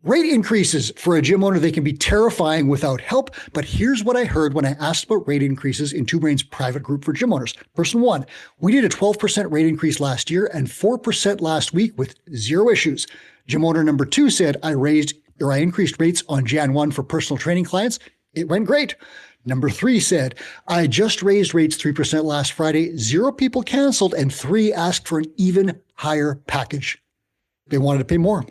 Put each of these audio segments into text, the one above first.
Rate increases for a gym owner, they can be terrifying without help. But here's what I heard when I asked about rate increases in Two Brain's private group for gym owners. Person one, we did a 12% rate increase last year and 4% last week with zero issues. Gym owner number two said, I increased rates on Jan 1 for personal training clients. It went great. Number three said, I just raised rates 3% last Friday. Zero people canceled and 3 asked for an even higher package. They wanted to pay more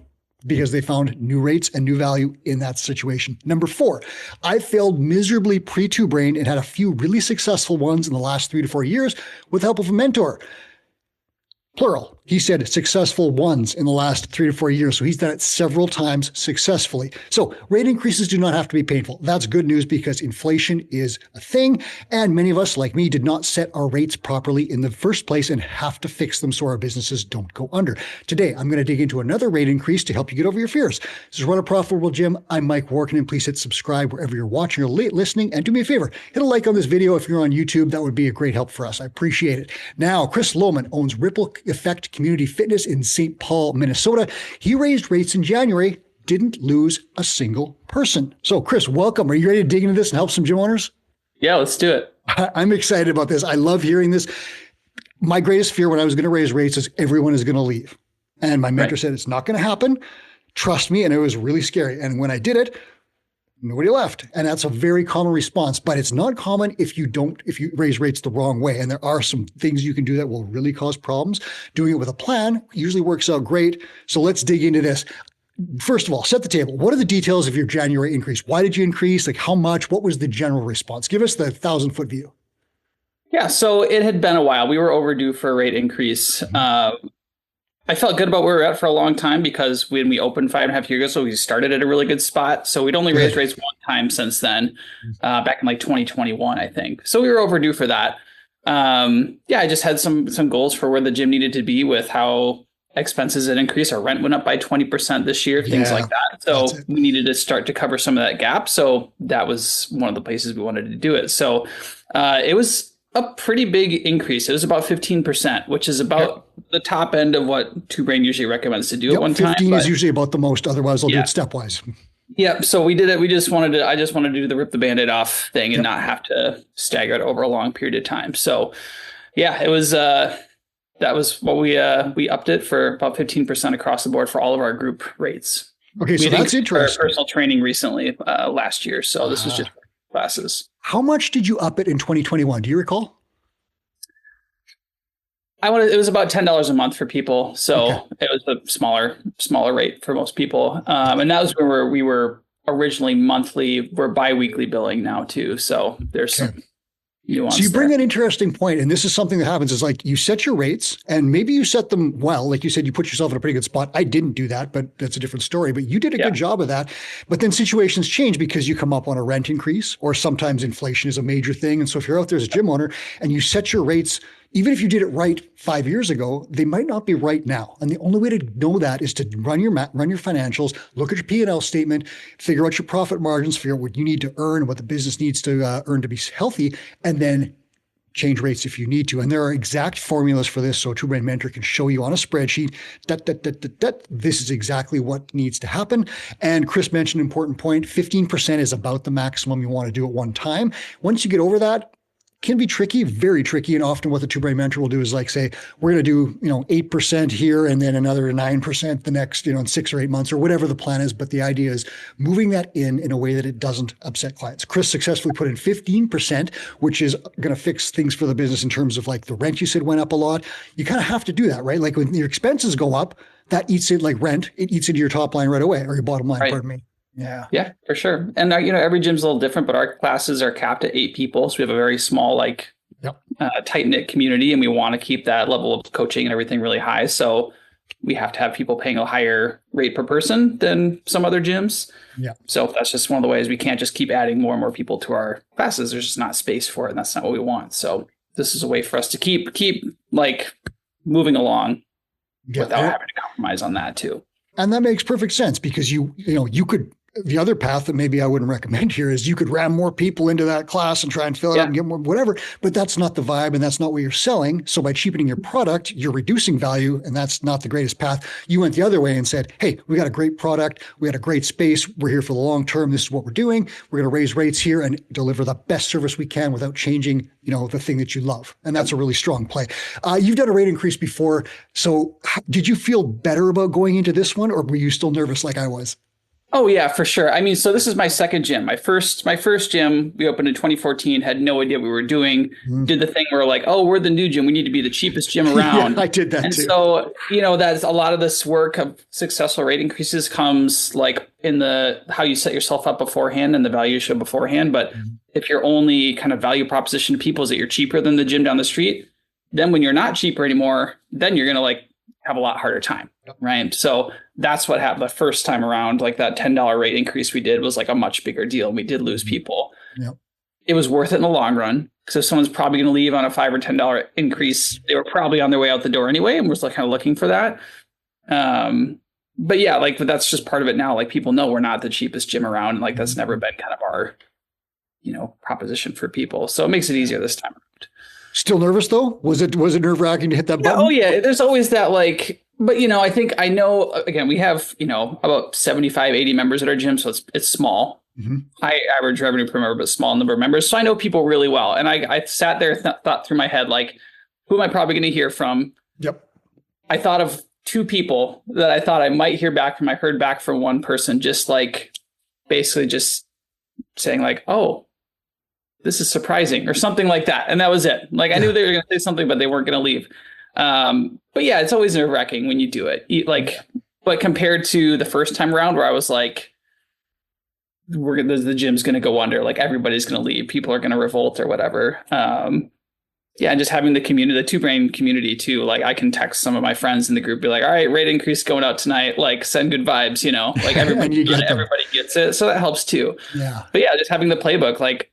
because they found new rates and new value in that situation. Number four, I failed miserably pre-Two Brain and had a few really successful ones in the last 3 to 4 years with the help of a mentor. Plural. He said successful ones in the last 3 to 4 years. So he's done it several times successfully. So rate increases do not have to be painful. That's good news because inflation is a thing. And many of us, like me, did not set our rates properly in the first place and have to fix them so our businesses don't go under. Today, I'm going to dig into another rate increase to help you get over your fears. This is Run a Profitable Gym. I'm Mike Warkentin. Please hit subscribe wherever you're watching or listening. And do me a favor, hit a like on this video if you're on YouTube. That would be a great help for us. I appreciate it. Now, Chris Lomen owns Ripple Effect Community Fitness in St. Paul, Minnesota. He raised rates in January, didn't lose a single person. So Chris, welcome. Are you ready to dig into this and help some gym owners? Yeah, let's do it. I'm excited about this. I love hearing this. My greatest fear when I was going to raise rates is everyone is going to leave. And my mentor said, it's not going to happen. Trust me. And it was really scary. And when I did it, nobody left. And that's a very common response, but it's not common if you raise rates the wrong way. And there are some things you can do that will really cause problems. Doing it with a plan usually works out great. So let's dig into this. First of all, set the table. What are the details of your January increase? Why did you increase? Like how much? What was the general response? Give us the 1,000-foot view. Yeah, so it had been a while. We were overdue for a rate increase. I felt good about where we were at for a long time because when we opened 5.5 years ago, so we started at a really good spot. So we'd only raised rates one time since then, back in like 2021, I think. So we were overdue for that. I just had some goals for where the gym needed to be with how expenses had increased. Our rent went up by 20% this year, things like that. So we needed to start to cover some of that gap. So that was one of the places we wanted to do it. So it was a pretty big increase. It was about 15%, which is about the top end of what Two Brain usually recommends to do at one 15 time. 15 is usually about the most. Otherwise, I'll do it stepwise. Yeah. So we did it. I just wanted to do the rip the Band-Aid off thing and not have to stagger it over a long period of time. So yeah, it was, that was what we upped it for about 15% across the board for all of our group rates. Okay. So that's interesting. Our personal training recently, last year. So this was just classes. How much did you up it in 2021? Do you recall? It was about $10 a month for people. So it was a smaller rate for most people. And that was where we were originally monthly. We're bi-weekly billing now too. So there's some nuance. So you bring an interesting point, and this is something that happens is like you set your rates and maybe you set them well. Like you said, you put yourself in a pretty good spot. I didn't do that, but that's a different story. But you did a good job of that. But then situations change because you come up on a rent increase or sometimes inflation is a major thing. And so if you're out there as a gym owner and you set your rates, even if you did it right 5 years ago, they might not be right now. And the only way to know that is to run your financials, look at your P&L statement, figure out your profit margins, figure out what you need to earn, what the business needs to earn to be healthy, and then change rates if you need to. And there are exact formulas for this. So Two Brain Mentor can show you on a spreadsheet that this is exactly what needs to happen. And Chris mentioned an important point. 15% is about the maximum you want to do at one time. Once you get over that, can be tricky, very tricky. And often what the Two Brain Mentor will do is like say, we're going to do, 8% here and then another 9% the next, in 6 or 8 months or whatever the plan is. But the idea is moving that in a way that it doesn't upset clients. Chris successfully put in 15%, which is going to fix things for the business in terms of like the rent you said went up a lot. You kind of have to do that, right? Like when your expenses go up, that eats it like rent. It eats into your top line right away or your bottom line, pardon me. Yeah, for sure. And every gym's a little different, but our classes are capped at 8 people. So we have a very small, tight knit community, and we want to keep that level of coaching and everything really high. So we have to have people paying a higher rate per person than some other gyms. Yeah. So that's just one of the ways we can't just keep adding more and more people to our classes. There's just not space for it. And that's not what we want. So this is a way for us to keep like moving along without having to compromise on that too. And that makes perfect sense because you could the other path that maybe I wouldn't recommend here is you could ram more people into that class and try and fill it up and get more, whatever, but that's not the vibe and that's not what you're selling. So by cheapening your product, you're reducing value, and that's not the greatest path. You went the other way and said, hey, we got a great product. We got a great space. We're here for the long term. This is what we're doing. We're going to raise rates here and deliver the best service we can without changing, the thing that you love. And that's a really strong play. You've done a rate increase before. So did you feel better about going into this one, or were you still nervous like I was? Oh yeah, for sure. I mean, so this is my second gym. My first gym we opened in 2014, had no idea what we were doing. Did the thing where like, oh, we're the new gym. We need to be the cheapest gym around. Yeah, I did that and too. So, that's a lot of this work of successful rate increases comes like in the how you set yourself up beforehand and the value show beforehand. But if your only kind of value proposition to people is that you're cheaper than the gym down the street, then when you're not cheaper anymore, then you're gonna like have a lot harder time. Right. So that's what happened the first time around. Like that $10 rate increase we did was like a much bigger deal. We did lose people. Yep. It was worth it in the long run. Because if someone's probably going to leave on a $5 or $10 increase, they were probably on their way out the door anyway. And we're still kind of looking for that. But yeah, but that's just part of it now. Like people know we're not the cheapest gym around. And like that's never been kind of our, proposition for people. So it makes it easier this time around. Still nervous though? Was it nerve-wracking to hit that button? Oh yeah. There's always that but I know again, we have, about 75, 80 members at our gym. So it's small, high average revenue per member, but small number of members. So I know people really well. And I sat there, thought through my head, like, who am I probably going to hear from? Yep. I thought of two people that I thought I might hear back from. I heard back from one person, just like basically just saying like, oh, this is surprising or something like that. And that was it. Like I knew they were going to say something, but they weren't going to leave. But yeah, it's always nerve-wracking when you do it. But compared to the first time around where I was like, the gym's going to go under, like everybody's going to leave. People are going to revolt or whatever. And just having the community, the Two Brain community too. Like I can text some of my friends in the group, be like, all right, rate increase going out tonight. Like send good vibes, like everybody gets it. So that helps too. Yeah. But yeah, just having the playbook, like,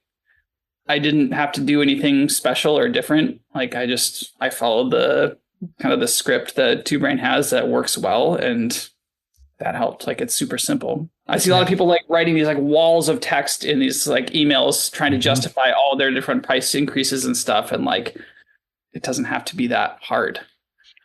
I didn't have to do anything special or different. Like I followed the kind of the script that Two Brain has that works well. And that helped. Like it's super simple. I see a lot of people like writing these like walls of text in these like emails trying to justify all their different price increases and stuff. And like, it doesn't have to be that hard.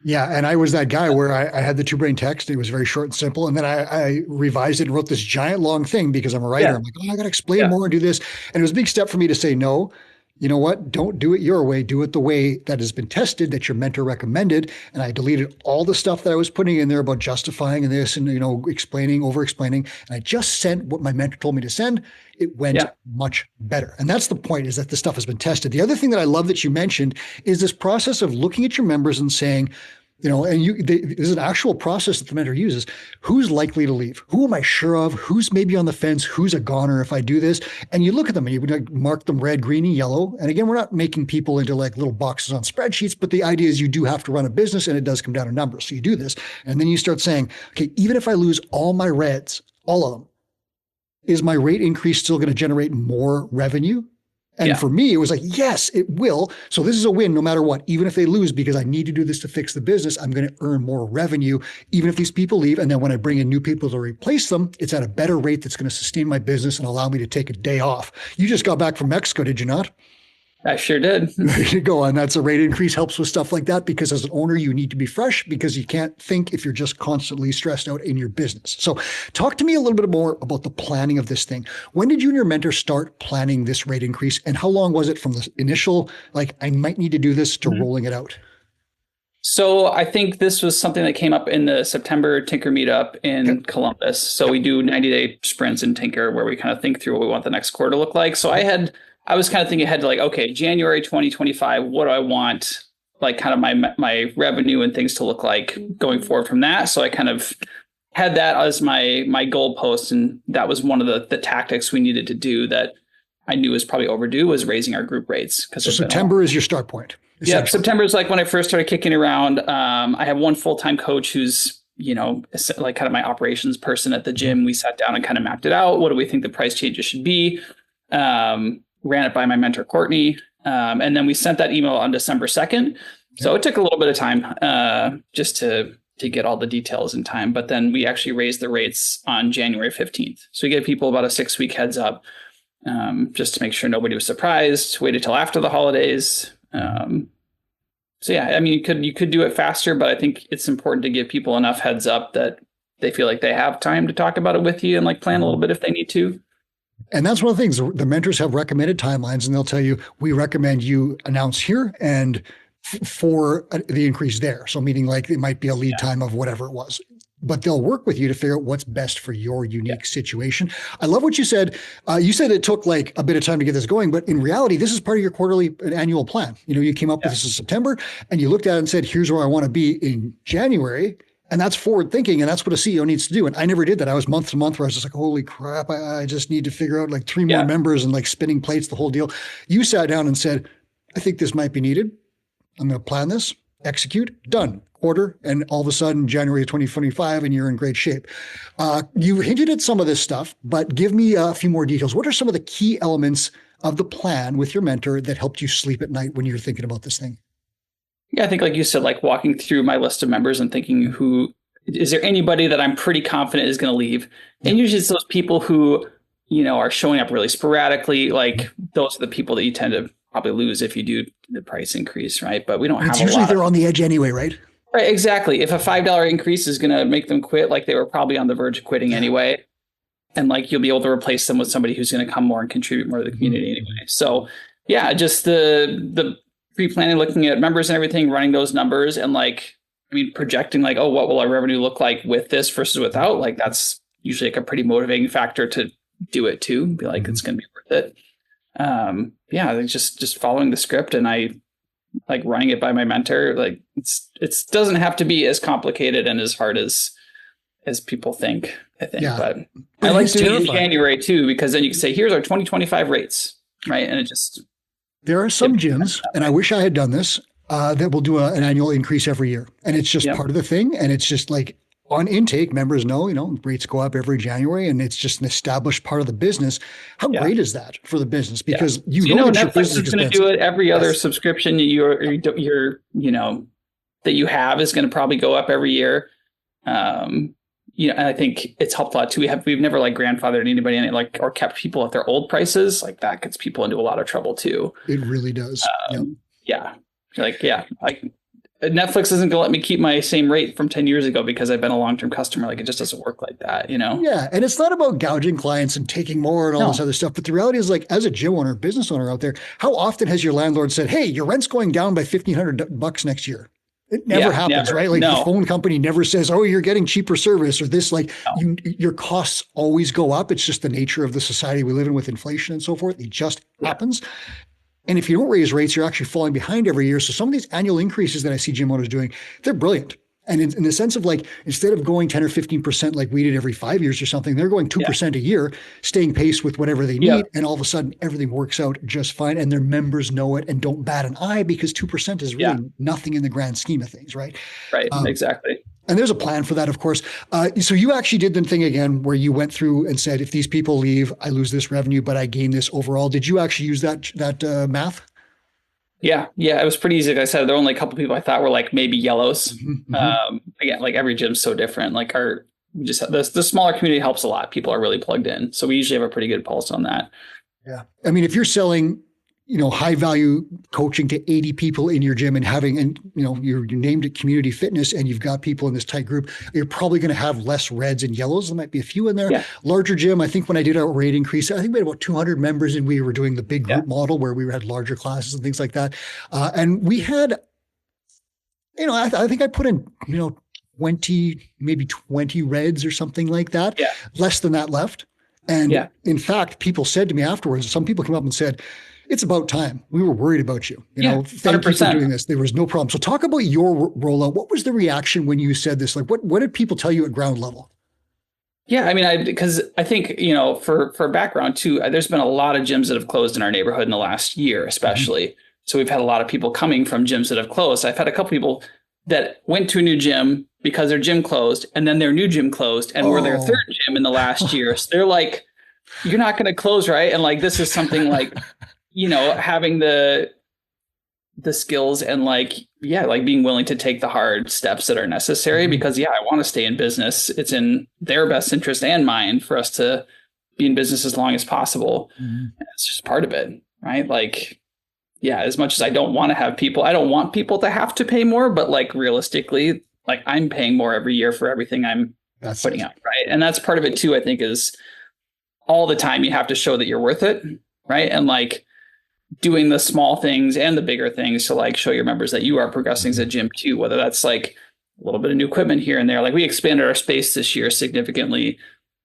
Yeah. And I was that guy where I had the Two Brain text. It was very short and simple. And then I revised it and wrote this giant long thing because I'm a writer. I'm like, I got to explain more and do this. And it was a big step for me to say, no, you know what? Don't do it your way. Do it the way that has been tested, that your mentor recommended. And I deleted all the stuff that I was putting in there about justifying and this and, explaining, over-explaining. And I just sent what my mentor told me to send. It went much better. And that's the point, is that the stuff has been tested. The other thing that I love that you mentioned is this process of looking at your members and saying, there's an actual process that the mentor uses. Who's likely to leave? Who am I sure of? Who's maybe on the fence? Who's a goner if I do this? And you look at them and you would mark them red, green, and yellow. And again, we're not making people into like little boxes on spreadsheets, but the idea is you do have to run a business and it does come down to numbers. So you do this. And then you start saying, okay, even if I lose all my reds, all of them, is my rate increase still going to generate more revenue? And for me, it was like, yes, it will. So this is a win no matter what, even if they lose, because I need to do this to fix the business, I'm going to earn more revenue, even if these people leave. And then when I bring in new people to replace them, it's at a better rate that's going to sustain my business and allow me to take a day off. You just got back from Mexico, did you not? I sure did. There you go. And that's a rate increase helps with stuff like that, because as an owner, you need to be fresh because you can't think if you're just constantly stressed out in your business. So talk to me a little bit more about the planning of this thing. When did you and your mentor start planning this rate increase? And how long was it from the initial, like, I might need to do this to rolling it out? So I think this was something that came up in the September Tinker meetup in Columbus. So we do 90-day sprints in Tinker where we kind of think through what we want the next quarter to look like. So I was kind of thinking ahead to like, okay, January 2025, what do I want like kind of my revenue and things to look like going forward from that? So I kind of had that as my goalpost. And that was one of the tactics we needed to do that I knew was probably overdue, was raising our group rates. So September is your start point. Yeah, September is like when I first started kicking around. I have one full-time coach who's, like kind of my operations person at the gym. We sat down and kind of mapped it out. What do we think the price changes should be? Ran it by my mentor, Courtney. And then we sent that email on December 2nd. So it took a little bit of time just to to get all the details in time. But then we actually raised the rates on January 15th. So we gave people about a 6-week heads up, just to make sure nobody was surprised, waited till after the holidays. So yeah, I mean, you could do it faster, but I think it's important to give people enough heads up that they feel like they have time to talk about it with you and like plan a little bit if they need to. And that's one of the things the mentors have recommended timelines, and they'll tell you, we recommend you announce here and for the increase there. So meaning like it might be a lead time of whatever it was, but they'll work with you to figure out what's best for your unique situation. I love what you said. You said it took like a bit of time to get this going, but in reality, this is part of your quarterly and annual plan. You know, you came up with this in September and you looked at it and said, here's where I want to be in January. And that's forward thinking. And that's what a CEO needs to do. And I never did that. I was month to month where I was just like, holy crap, I just need to figure out like 3 more members and like spinning plates, the whole deal. You sat down and said, I think this might be needed. I'm going to plan this, execute, done, quarter. And all of a sudden, January 2025, and you're in great shape. You hinted at some of this stuff, but give me a few more details. What are some of the key elements of the plan with your mentor that helped you sleep at night when you're thinking about this thing? Yeah, I think like you said, like walking through my list of members and thinking is there anybody that I'm pretty confident is going to leave? And usually it's those people who, you know, are showing up really sporadically. Like those are the people that you tend to probably lose if you do the price increase, right? But we don't have it's usually they're on the edge anyway, right? Right, exactly. If a $5 increase is going to make them quit, like they were probably on the verge of quitting anyway. And like you'll be able to replace them with somebody who's going to come more and contribute more to the community anyway. So yeah, just the pre-planning, looking at members and everything, running those numbers and like, I mean, projecting like, oh, what will our revenue look like with this versus without? Like that's usually like a pretty motivating factor to do it too. Be like, it's going to be worth it. Yeah, just following the script and I like running it by my mentor. Like it doesn't have to be as complicated and as hard as people think, I think. But I like doing it in January too, because then you can say, here's our 2025 rates, right? And it just... There are some gyms, and I wish I had done this, that will do an annual increase every year. And it's just part of the thing. And it's just like on intake, members know, you know, rates go up every January and it's just an established part of the business. How great is that for the business? Because you know that Netflix is going to do it. Every other subscription you're, you know, that you have is going to probably go up every year. You know, and I think it's helped a lot too. We've never like grandfathered anybody in it, like, or kept people at their old prices. Like that gets people into a lot of trouble too. It really does. Yeah. Like, Netflix isn't going to let me keep my same rate from 10 years ago because I've been a long-term customer. Like it just doesn't work like that, you know? Yeah. And it's not about gouging clients and taking more and all this other stuff. But the reality is like, as a gym owner, business owner out there, how often has your landlord said, hey, your rent's going down by $1,500 next year? It never happens, right? Like the phone company never says, oh, you're getting cheaper service or this, like your costs always go up. It's just the nature of the society we live in with inflation and so forth. It just happens. And if you don't raise rates, you're actually falling behind every year. So some of these annual increases that I see gym owners doing, they're brilliant. And in the sense of like, instead of going 10 or 15% like we did every 5 years or something, they're going 2% a year, staying pace with whatever they need. And all of a sudden everything works out just fine. And their members know it and don't bat an eye because 2% is really nothing in the grand scheme of things, right? Right, exactly. And there's a plan for that, of course. So you actually did the thing again where you went through and said, if these people leave, I lose this revenue, but I gain this overall. Did you actually use that math? Yeah, it was pretty easy. Like I said, there were only a couple people I thought were like maybe yellows. Again, like every gym's so different. Like the smaller community helps a lot. People are really plugged in. So we usually have a pretty good pulse on that. Yeah. I mean, if you're selling, you know, high value coaching to 80 people in your gym and you know, you're named it community fitness and you've got people in this tight group, you're probably going to have less reds and yellows. There might be a few in there. Larger gym. I think when I did our rate increase, I think we had about 200 members and we were doing the big group model where we had larger classes and things like that. And we had, you know, I think I put in, you know, 20 reds or something like that. Less than that left. And in fact, people said to me afterwards, some people came up and said, it's about time. We were worried about you. You know, thank you for doing this. There was no problem. So talk about your rollout. What was the reaction when you said this? Like, what did people tell you at ground level? Yeah, I mean, because I think, you know, for background too, there's been a lot of gyms that have closed in our neighborhood in the last year, especially. So we've had a lot of people coming from gyms that have closed. I've had a couple people that went to a new gym because their gym closed and then their new gym closed and were their third gym in the last year. So they're like, you're not going to close, right? And like, this is something like, you know, having the the skills and like being willing to take the hard steps that are necessary, because I want to stay in business. It's in their best interest and mine for us to be in business as long as possible. It's just part of it, right? Like, as much as I don't want people to have to pay more, but like realistically, like I'm paying more every year for everything I'm putting out, right? And that's part of it too, I think, is all the time you have to show that you're worth it, right? And like doing the small things and the bigger things to like show your members that you are progressing as a gym too, whether that's like a little bit of new equipment here and there. Like we expanded our space this year significantly,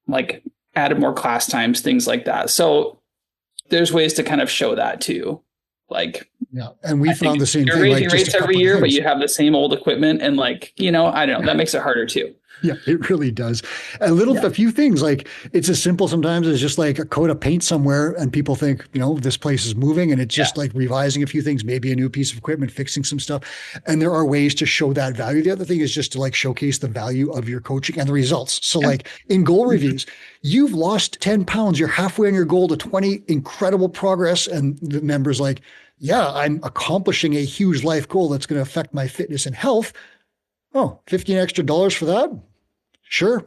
like added more class times, things like that. So there's ways to kind of show that too. Like, and we found the same thing. You're raising rates every year, but you have the same old equipment, and like, I don't know, that makes it harder too. Yeah, it really does. A few things, like it's as simple sometimes as just like a coat of paint somewhere and people think, this place is moving, and it's just like revising a few things, maybe a new piece of equipment, fixing some stuff. And there are ways to show that value. The other thing is just to like showcase the value of your coaching and the results. So like in goal reviews, you've lost 10 pounds, you're halfway on your goal to 20, incredible progress. And the member's like, I'm accomplishing a huge life goal that's going to affect my fitness and health. Oh, $15 extra for that? Sure.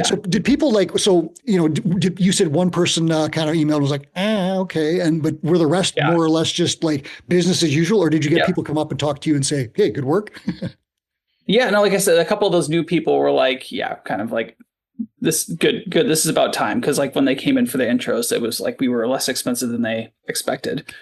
So did people did you said one person kind of emailed was like, okay. But were the rest more or less just like business as usual? Or did you get people come up and talk to you and say, hey, good work? No, like I said, a couple of those new people were like, kind of like this good. This is about time. Cause like when they came in for the intros, it was like, we were less expensive than they expected.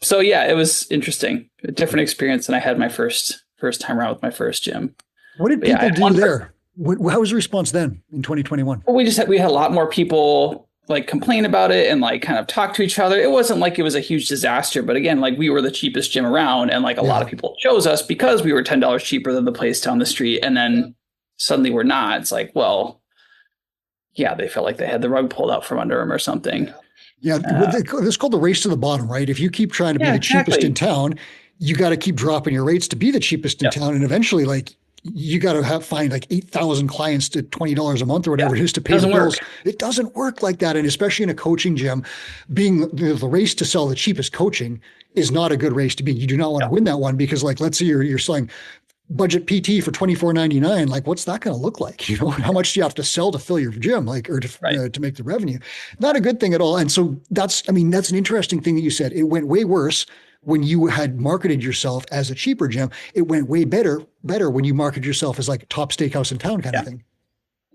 So it was interesting, a different experience than I had my first time around with my first gym. What did people do there? How was the response then in 2021? Well, we had a lot more people like complain about it and like kind of talk to each other. It wasn't like it was a huge disaster, but again, like we were the cheapest gym around, and like a lot of people chose us because we were $10 cheaper than the place down the street. And then suddenly we're not. It's like, well, they felt like they had the rug pulled out from under them or something. It's called the race to the bottom, right? If you keep trying to be the cheapest in town, you got to keep dropping your rates to be the cheapest in town. And eventually, like, you got to find like 8,000 clients to $20 a month or whatever it is to pay the bills. It doesn't work like that. And especially in a coaching gym, being the race to sell the cheapest coaching is not a good race to be. You do not want to win that one, because like, let's say you're selling budget PT for $24.99. Like, what's that going to look like? How much do you have to sell to fill your gym, like, or to make the revenue? Not a good thing at all. And so that's an interesting thing that you said. It went way worse when you had marketed yourself as a cheaper gym. It went way better when you marketed yourself as like top steakhouse in town kind of thing.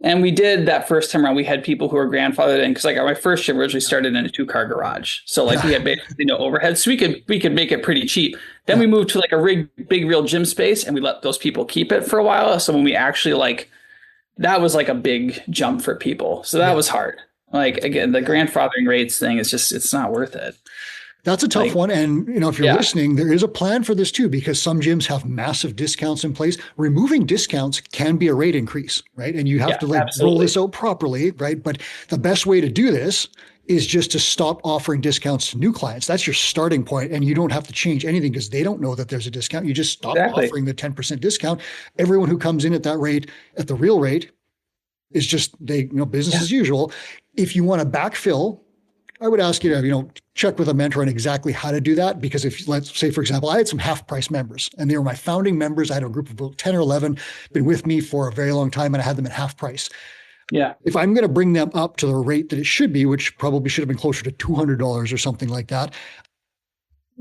And we did that first time around. We had people who were grandfathered in, because like my first gym originally started in a 2-car garage. So like we had basically no overhead. So we could make it pretty cheap. Then we moved to like a big real gym space, and we let those people keep it for a while. So when we actually that was like a big jump for people. So that was hard. Like again, the grandfathering rates thing is just, it's not worth it. That's a tough one. And, if you're listening, there is a plan for this too, because some gyms have massive discounts in place. Removing discounts can be a rate increase, right? And you have to roll this out properly, right? But the best way to do this is just to stop offering discounts to new clients. That's your starting point, and you don't have to change anything because they don't know that there's a discount. You just stop offering the 10% discount. Everyone who comes in at that rate, at the real rate, is just business as usual. If you want to backfill, I would ask you to, check with a mentor on exactly how to do that. Because if, let's say, for example, I had some half price members and they were my founding members. I had a group of about 10 or 11, been with me for a very long time, and I had them at half price. Yeah. If I'm going to bring them up to the rate that it should be, which probably should have been closer to $200 or something like that,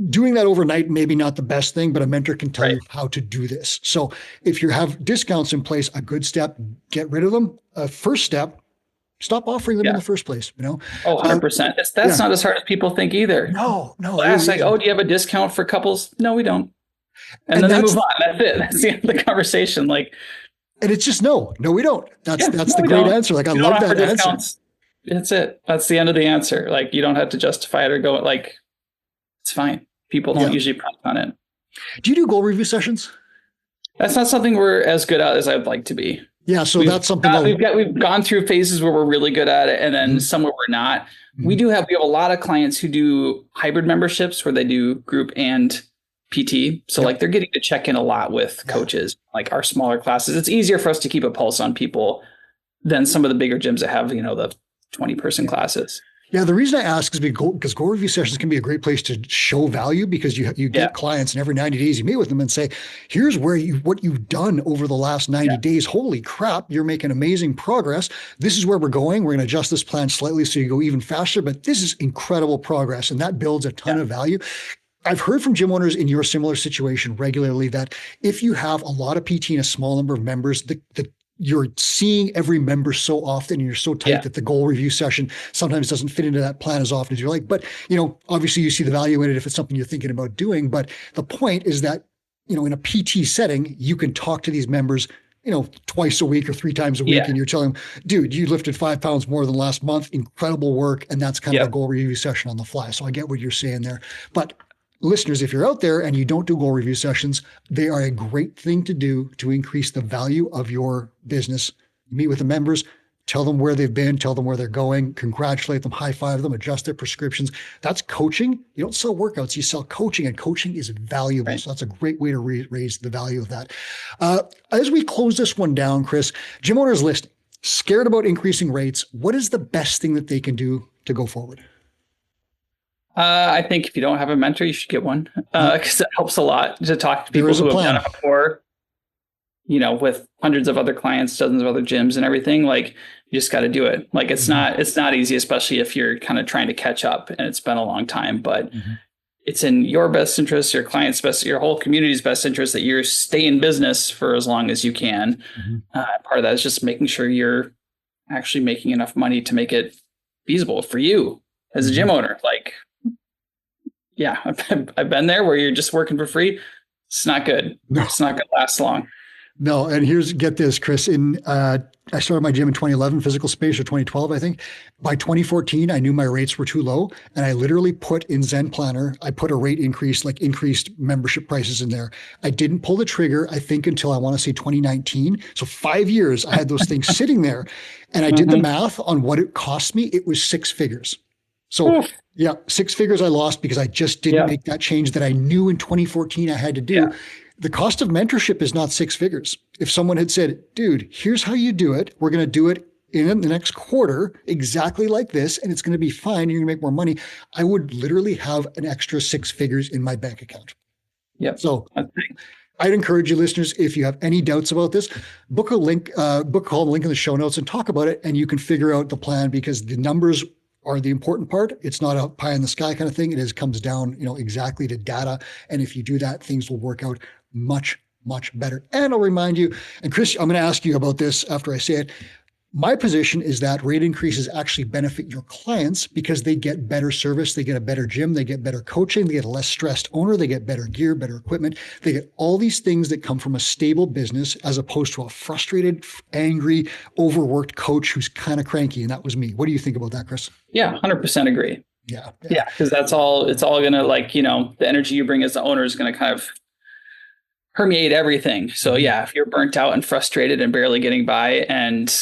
doing that overnight, maybe not the best thing, but a mentor can tell you how to do this. So if you have discounts in place, a good step, get rid of them. First step, stop offering them in the first place, Oh, 100%. That's not as hard as people think either. No. Ask like, do you have a discount for couples? No, we don't. And then they move on. That's it. That's the end of the conversation. Like, and it's just no, we don't. That's the great answer. Like, I love that answer. That's it. That's the end of the answer. Like, you don't have to justify it or go like, it's fine. People don't usually press on it. Do you do goal review sessions? That's not something we're as good at as I'd like to be. Yeah, so that's something we've gone through phases where we're really good at it, and then some where we're not. We have a lot of clients who do hybrid memberships where they do group and PT. So like they're getting to check in a lot with coaches, like our smaller classes. It's easier for us to keep a pulse on people than some of the bigger gyms that have, the 20-person classes. Yeah, the reason I ask is because goal review sessions can be a great place to show value because you Yeah. get clients and every 90 days you meet with them and say, here's what you've done over the last 90 Yeah. days. Holy crap, you're making amazing progress. This is where we're going. We're going to adjust this plan slightly so you go even faster, but this is incredible progress and that builds a ton of value. I've heard from gym owners in your similar situation regularly that if you have a lot of PT and a small number of members, you're seeing every member so often and you're so tight that the goal review session sometimes doesn't fit into that plan as often as you like. But, obviously you see the value in it if it's something you're thinking about doing. But the point is that, in a PT setting, you can talk to these members, twice a week or 3 times a week. And you're telling them, dude, you lifted 5 pounds more than last month. Incredible work. And that's kind of a goal review session on the fly. So I get what you're saying there. But listeners, if you're out there and you don't do goal review sessions, they are a great thing to do to increase the value of your business. Meet with the members, tell them where they've been, tell them where they're going, congratulate them, high five them, adjust their prescriptions. That's coaching. You don't sell workouts, you sell coaching, and coaching is valuable. So that's a great way to raise the value of that. As we close this one down, Chris, gym owners listening, scared about increasing rates, what is the best thing that they can do to go forward? I think if you don't have a mentor, you should get one because it helps a lot to talk to people who have done it before, with hundreds of other clients, dozens of other gyms and everything. Like, you just got to do it. Like, it's not easy, especially if you're kind of trying to catch up and it's been a long time, but it's in your best interest, your client's best, your whole community's best interest that you stay in business for as long as you can. Part of that is just making sure you're actually making enough money to make it feasible for you as a gym owner. Like, I've been there where you're just working for free. It's not good. No. It's not going to last long. No. And get this, Chris, I started my gym in 2011, physical space, or 2012, I think. By 2014, I knew my rates were too low. And I literally put in Zen Planner, I put a rate increase, like increased membership prices in there. I didn't pull the trigger, I think, until I want to say 2019. So 5 years, I had those things sitting there. And I did the math on what it cost me. It was 6 figures. So 6 figures I lost because I just didn't make that change that I knew in 2014 I had to do. The cost of mentorship is not 6 figures. If someone had said, dude, here's how you do it. We're going to do it in the next quarter, exactly like this, and it's going to be fine. And you're going to make more money. I would literally have an extra 6 figures in my bank account. So I'd encourage you, listeners, if you have any doubts about this, book a link, call the link in the show notes and talk about it. And you can figure out the plan because the numbers are the important part. It's not a pie in the sky kind of thing. It comes down, exactly to data. And if you do that, things will work out much, much better. And I'll remind you, and Chris, I'm going to ask you about this after I say it. My position is that rate increases actually benefit your clients because they get better service, they get a better gym, they get better coaching, they get a less stressed owner, they get better gear, better equipment. They get all these things that come from a stable business as opposed to a frustrated, angry, overworked coach who's kind of cranky. And that was me. What do you think about that, Chris? Yeah, 100% agree. Yeah. Because it's all going to, the energy you bring as the owner is going to kind of permeate everything. So if you're burnt out and frustrated and barely getting by and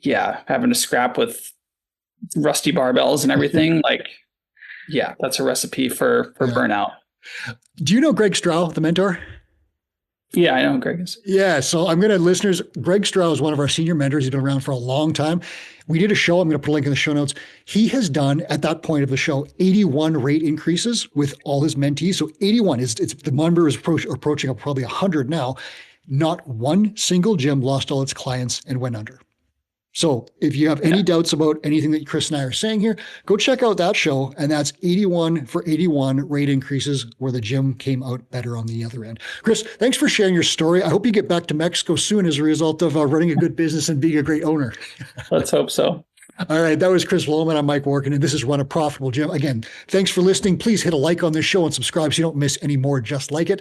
having to scrap with rusty barbells and everything, that's a recipe for burnout. Do you know Greg Strow, the mentor? Yeah, I know who Greg is. Yeah. So listeners, Greg Strow is one of our senior mentors. He's been around for a long time. We did a show. I'm going to put a link in the show notes. He has done, at that point of the show, 81 rate increases with all his mentees. So 81 the number is approaching probably 100 now. Not one single gym lost all its clients and went under. So if you have any doubts about anything that Chris and I are saying here, go check out that show. And that's 81 rate increases where the gym came out better on the other end. Chris, thanks for sharing your story. I hope you get back to Mexico soon as a result of running a good business and being a great owner. Let's hope so. All right. That was Chris Lomen. I'm Mike Warkentin, and this is Run a Profitable Gym. Again, thanks for listening. Please hit a like on this show and subscribe so you don't miss any more just like it.